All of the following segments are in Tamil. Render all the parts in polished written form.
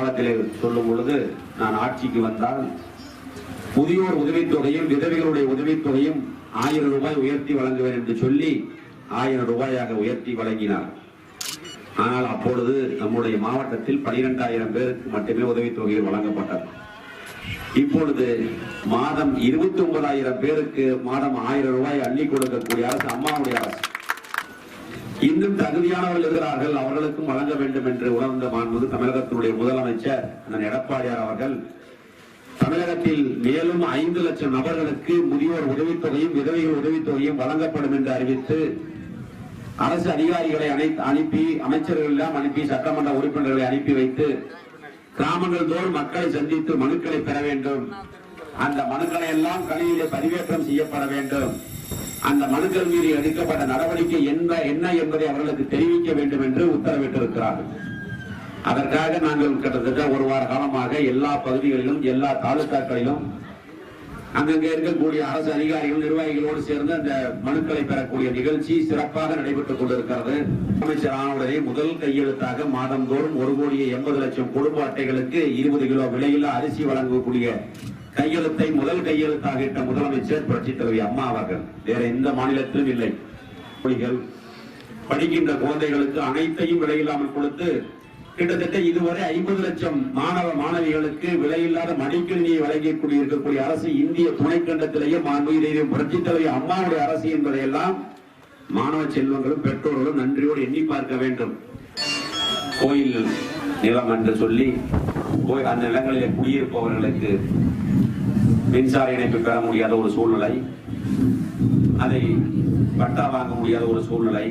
காலத்திலே சொல்லும் பொழுது, நான் ஆட்சிக்கு வந்தால் முதியோர் உதவித்தொகையும் விதவைகளுடைய உதவித்தொகையும் 1000 ரூபாய் உயர்த்தி வழங்குவேன் என்று சொல்லி 1000 ரூபாயாக உயர்த்தி வழங்கினார். ஆனால் அப்பொழுது நம்முடைய மாவட்டத்தில் 12,000 பேருக்கு மட்டுமே உதவித்தொகை வழங்கப்பட்டது. இப்பொழுது மாதம் 29,000 பேருக்கு மாதம் 1000 ரூபாய் அள்ளி கொடுக்கக்கூடிய அரசு அம்மாவுடைய அரசு. இன்னும் தகுதியானவர்கள் இருக்கிறார்கள், அவர்களுக்கும் வழங்க வேண்டும் என்று உணர்ந்த மாண்புமிகு தமிழகத்தினுடைய முதலமைச்சர் அண்ணன் எடப்பாடியார் அவர்கள் தமிழகத்தில் மேலும் 5 லட்சம் நபர்களுக்கு முதியோர் உதவித்தொகையும் விதவைகள் உதவித்தொகையும் வழங்கப்படும் என்று அறிவித்து அரசு அதிகாரிகளை அனுப்பி, அமைச்சர்கள் எல்லாம் அனுப்பி, சட்டமன்ற உறுப்பினர்களை அனுப்பி வைத்து கிராமங்கள் தோறும் மக்களை சந்தித்து மனுக்களை பெற வேண்டும். அந்த மனுக்களை எல்லாம் கணினியிலே பதிவேற்றம் செய்யப்பட வேண்டும். அந்த மனுக்கள் மீது எடுக்கப்பட்ட நடவடிக்கை என்ன என்பதை அவர்களுக்கு தெரிவிக்க வேண்டும் என்று உத்தரவிட்டிருக்கிறார்கள். அதற்காக நாங்கள் கிட்டத்தட்ட 1 வார காலமாக எல்லா பகுதிகளிலும், எல்லா தாலுகாக்களிலும் அங்கங்கே இருக்கக்கூடிய அரசு அதிகாரிகள் நிர்வாகிகளோடு சேர்ந்து அந்த மனுக்களை பெறக்கூடிய நிகழ்ச்சி சிறப்பாக நடைபெற்றுக் கொண்டிருக்கிறது. அமைச்சர் ஆனவுடனே முதல் கையெழுத்தாக மாதந்தோறும் 1,80,00,000 குடும்ப அட்டைகளுக்கு 20 கிலோ விலையில் அரிசி வழங்கக்கூடிய கையெழுத்தை முதல் கையெழுத்தாக இட்ட முதலமைச்சர் புரட்சித் தலைவி அம்மா அவர்கள். வேற எந்த மாநிலத்திலும் இல்லை. படிக்கின்ற குழந்தைகளுக்கு அனைத்தையும் விலையில்லாமல் கொடுத்து கிட்டத்தட்ட இதுவரை 50 லட்சம் மாணவ மாணவிகளுக்கு விலையில்லாத மடிக்கணினியை வழங்கி இருக்கக்கூடிய அரசு இந்திய துணைக்கண்டத்திலேயே மாண்புமிகு புரட்சித் தலைவி அம்மாவுடைய அரசு என்பதையெல்லாம் மாணவ செல்வங்களும் பெற்றோர்களும் நன்றியோடு எண்ணி பார்க்க வேண்டும். கோயில் நிலம் என்று சொல்லி அந்த நிலங்களிலே குடியிருப்பவர்களுக்கு மின்சார இணைப்பு பெற முடியாத ஒரு சூழ்நிலை, அதை பட்டா வாங்க முடியாத ஒரு சூழ்நிலை,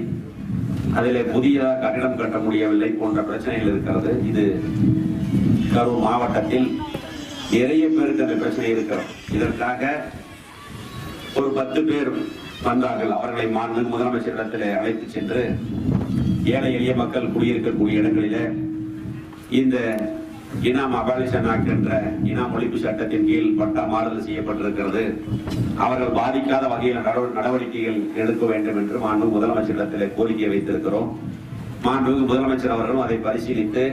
அதிலே புதிய கட்டிடம் கட்ட முடியவில்லை போன்ற பிரச்சனைகள் இருக்கிறது. இது கரூர் மாவட்டத்தில் நிறைய பேருக்கு அந்த பிரச்சனை இருக்கிறது. இதற்காக ஒரு 10 பேர் வந்தார்கள். அவர்களை மாண்புமிகு முதலமைச்சரிடத்தில் அழைத்து சென்று ஏழை எளிய மக்கள் குடியிருக்கக்கூடிய இடங்களிலே இந்த இனாம் அபாலிஷன் ஆக்ட் என்ற இனாம் ஒழிப்பு சட்டத்தின் கீழ் பட்டா மாறுதல் செய்யப்பட்டிருக்கிறது, அவர்கள் பாதிக்காத வகையில் நடவடிக்கைகள் எடுக்க வேண்டும் என்று மாண்புமிகு முதலமைச்சரிடத்தில் கோரிக்கை வைத்திருக்கிறோம். மாண்புமிகு முதலமைச்சர் அவர்களும் அதை பரிசீலித்து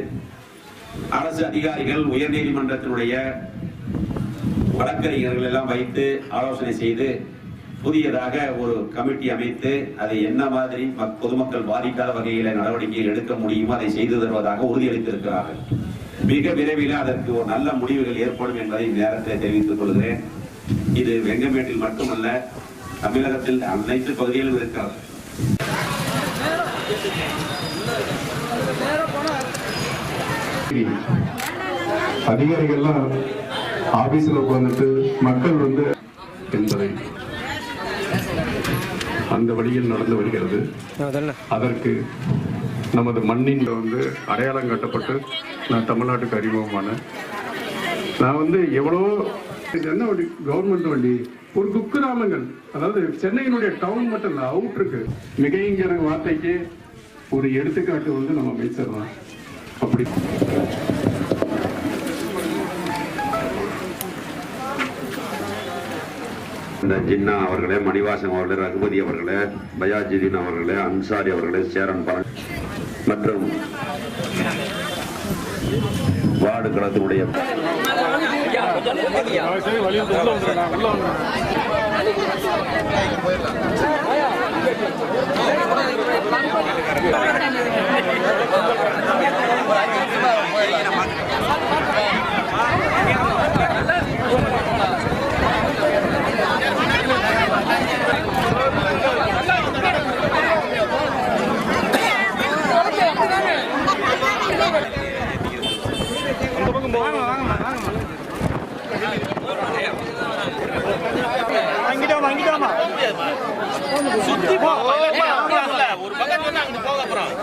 அரசு அதிகாரிகள், உயர்நீதிமன்றத்தினுடைய வழக்கறிஞர்கள் எல்லாம் வைத்து ஆலோசனை செய்து புதியதாக ஒரு கமிட்டி அமைத்து அதை என்ன மாதிரி பொதுமக்கள் பாதிக்காத வகையில் நடவடிக்கைகள் எடுக்க முடியுமோ அதை செய்து தருவதாக உறுதியளித்திருக்கிறார்கள். மிக விரைவில் அதற்கு ஒரு நல்ல முடிவுகள் ஏற்படும் என்பதை நேரத்தை தெரிவித்துக் கொள்கிறேன். இது வெங்கமேட்டில் மட்டுமல்ல, தமிழகத்தில் அனைத்து பகுதியிலும் இருக்கிறது. அதிகாரிகள்லாம் ஆபீஸ்ல உட்கார்ந்துட்டு மக்கள் என்பதை அந்த வழியில் நடந்து வருகிறது. அதற்கு நமது மண்ணின் அடையாளம் கட்டப்பட்டு நான் தமிழ்நாட்டுக்கு அறிமுகமான நான் எவ்வளோ என்ன வண்டி, கவர்மெண்ட் வண்டி, ஒரு குக்கிராமங்கள், அதாவது சென்னையினுடைய டவுன் மட்டும் இல்லை, அவுட்ருக்கு மிகைங்கிற வார்த்தைக்கு ஒரு எடுத்துக்காட்டு நம்ம அமைச்சர் தான். அப்படி ஜின்னா அவர்களே, மணிவாசன் அவர்களே, ரகுபதி அவர்களே, பயாஜுதீன் அவர்களே, அன்சாரி அவர்களே, சேரன் பரன் மற்றும் வார்டு களத்தினுடைய சுத்தி ஒரு பக்கம் அங்க போக போறோம்.